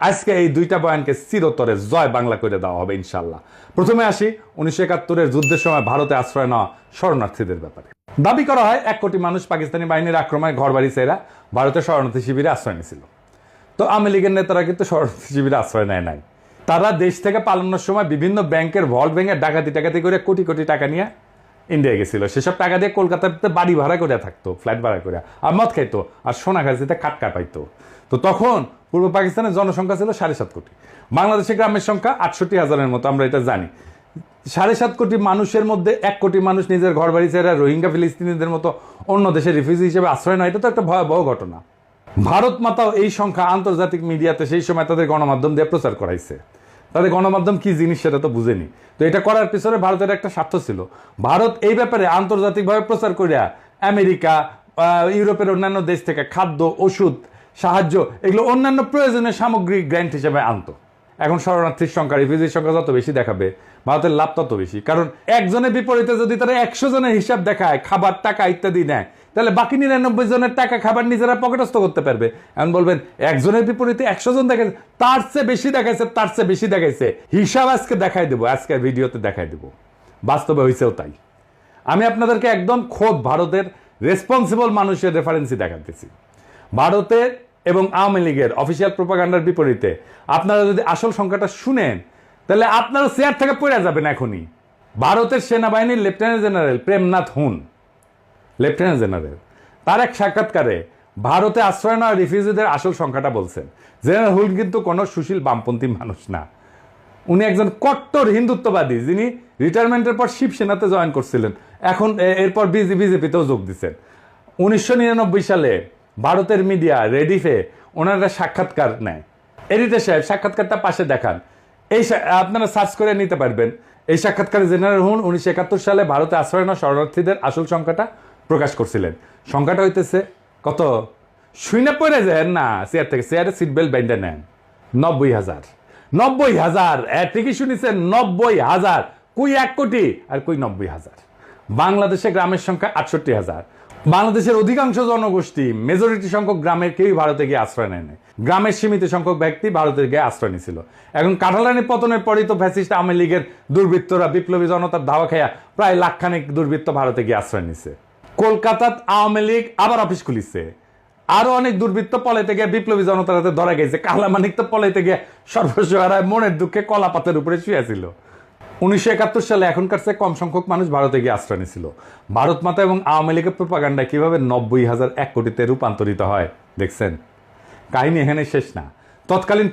আজকে এই দুইটা বয়ানকে চিরতরে জয় বাংলা করে দেওয়া হবে ইনশাল্লাহ। প্রথমে আসি 1971-এর যুদ্ধের সময় ভারতে আশ্রয় নেওয়া শরণার্থীদের ব্যাপারে। দাবি করা হয় 1 কোটি মানুষ পাকিস্তানি বাহিনীর আক্রমণে ঘরবাড়ি ছেড়ে ভারতের শরণার্থী শিবিরে আশ্রয় নিয়েছিল। তো আওয়ামী লীগের নেতারা কিন্তু শরণার্থী শিবিরে আশ্রয় নেয় নাই। তারা দেশ থেকে পালানোর সময় বিভিন্ন ব্যাংকের ভল্ট ভেঙে ডাকাতি করে কোটি কোটি টাকা নিয়ে ইন্ডিয়া গেছিল। সেসব টাকা দিয়ে কলকাতাতে বাড়ি ভাড়া করে থাকতো, ফ্ল্যাট ভাড়া করে, আর মদ খাইতো, আর সোনা খাইতে খাটকা পাইতো। তো তখন পূর্ব পাকিস্তানের জনসংখ্যা ছিল 7.5 কোটি। বাংলাদেশের গ্রামের সংখ্যা 68,000-এর মতো, আমরা এটা জানি। 7.5 কোটি মানুষের মধ্যে 1 কোটি মানুষ নিজের ঘর বাড়ি ছেড়ে রোহিঙ্গা ফিলিস্তিনিদের মতো অন্য দেশের রিফিউজি হিসেবে আশ্রয় নেয়, এটা তো একটা ভয়াবহ ঘটনা। ভারত মাতাও এই সংখ্যা আন্তর্জাতিক মিডিয়াতে সেই সময় তাদের গণমাধ্যম দিয়ে প্রচার করাইছে। তাদের গণমাধ্যম কি জিনিস সেটা তো বুঝেনি। তো এটা করার পিছনে ভারতের একটা স্বার্থ ছিল। ভারত এই ব্যাপারে আন্তর্জাতিকভাবে প্রচার করিয়া আমেরিকা, ইউরোপের অন্যান্য দেশ থেকে খাদ্য, ওষুধ, সাহায্য, এগুলো অন্যান্য প্রয়োজনীয় সামগ্রী গ্র্যান্ট হিসেবে আনতো। এখন শরণার্থীর সংখ্যা, রিফিউজির সংখ্যা যত বেশি দেখাবে, ভারতের লাভ তত বেশি। কারণ একজনের বিপরীতে যদি তারা 100 জনের হিসাব দেখায়, খাবার, টাকা ইত্যাদি নেয়, তাহলে বাকি 99 জনের টাকা খাবার নিজেরা পকেটস্থ করতে পারবে। এখন বলবেন একজনের বিপরীতে 100 জন দেখাচ্ছে, তার চেয়ে বেশি দেখাইছে, হিসাব আজকে দেখাই দেবো, আজকের ভিডিওতে দেখাই দেবো। বাস্তবে হয়েছেও তাই। আমি আপনাদেরকে একদম খোদ ভারতের রেসপন্সিবল মানুষের রেফারেন্সই দেখাতেছি। ভারতের এবং আওয়ামী লীগের অফিসিয়াল প্রোপাগান্ডার বিপরীতে আপনারা যদি আসল সংখ্যাটা শুনেন, তাহলে আপনারা চেয়ার থেকে পড়ে যাবেন এখনই। ভারতের সেনাবাহিনীর লেফটেন্যান্ট জেনারেল প্রেমনাথ হুন, লেফটেন্যান্ট জেনারেল, তার এক সাক্ষাৎকারে ভারতে আশ্রয় নেওয়া রিফিউজিদের আসল সংখ্যাটা বলছেন। জেনারেল হুন কিন্তু কোনো সুশীল বামপন্থী মানুষ না। উনি একজন কট্টর হিন্দুত্ববাদী, যিনি রিটায়ারমেন্টের পর শিবসেনাতে জয়েন করছিলেন, এখন এরপর বিজেপিতেও যোগ দিচ্ছেন। 1999 সালে ভারতের মিডিয়া রেডিফে ওনারা সাক্ষাৎকার নেয়। এডিটর সাহেব সাক্ষাৎকারটা পাশে দেখান, এই আপনারা সার্চ করে নিতে পারবেন। এই সাক্ষাৎকারে জেনারেল হুন 1971 সালে ভারতে আশ্রয় নেওয়া শরণার্থীদের আসল সংখ্যাটা প্রকাশ করছিলেন। সংখ্যাটা হইতেছে কত? শুনে পড়ে যায় না চেয়ার থেকে, চেয়ারে সিট বেল্ট বেঁধে নেন। 90,000। 90,000, ঠিকই শুনেছেন, 90,000। কই 1 কোটি আর কই 90,000। বাংলাদেশে গ্রামের সংখ্যা 68,000। বাংলাদেশের অধিকাংশ জনগোষ্ঠী, মেজরিটি সংখ্যক গ্রামের কেউই ভারতে গিয়ে আশ্রয় নেয় নাই। গ্রামের সীমিত সংখ্যক ব্যক্তি ভারতে গিয়ে আশ্রয় নিয়েছিল। এখন কাঠালানি পতনের পরই তো ফ্যাসিস্ট আওয়ামী লীগের দুর্বৃত্তরা বিপ্লবী জনতার ধাওয়া খাইয়া প্রায় লাখখানেক দুর্বৃত্ত ভারতে গিয়ে আশ্রয় নিছে। কলকাতাত আওয়ামী লীগ আবার অফিস খুলিছে। আরো অনেক দুর্বৃত্ত পলাইতে গিয়ে বিপ্লবী জনতার হাতে ধরা গেছে। কালামানিক তো পলাইতে গিয়ে সর্বস্ব হারায় মনের দুঃখে কলা পাতের উপরে শুয়েছিল। 1971 সালে এখনকার চেয়ে কম সংখ্যক মানুষ ভারতে গিয়ে আশ্রয় নিয়েছিল। ভারত মাতা এবং আওয়ামী লীগের প্রোপাগান্ডায় কিভাবে 90,000 1 কোটিতে রূপান্তরিত হয় দেখছেন। কাহিনী এখানে শেষ না। তৎকালীন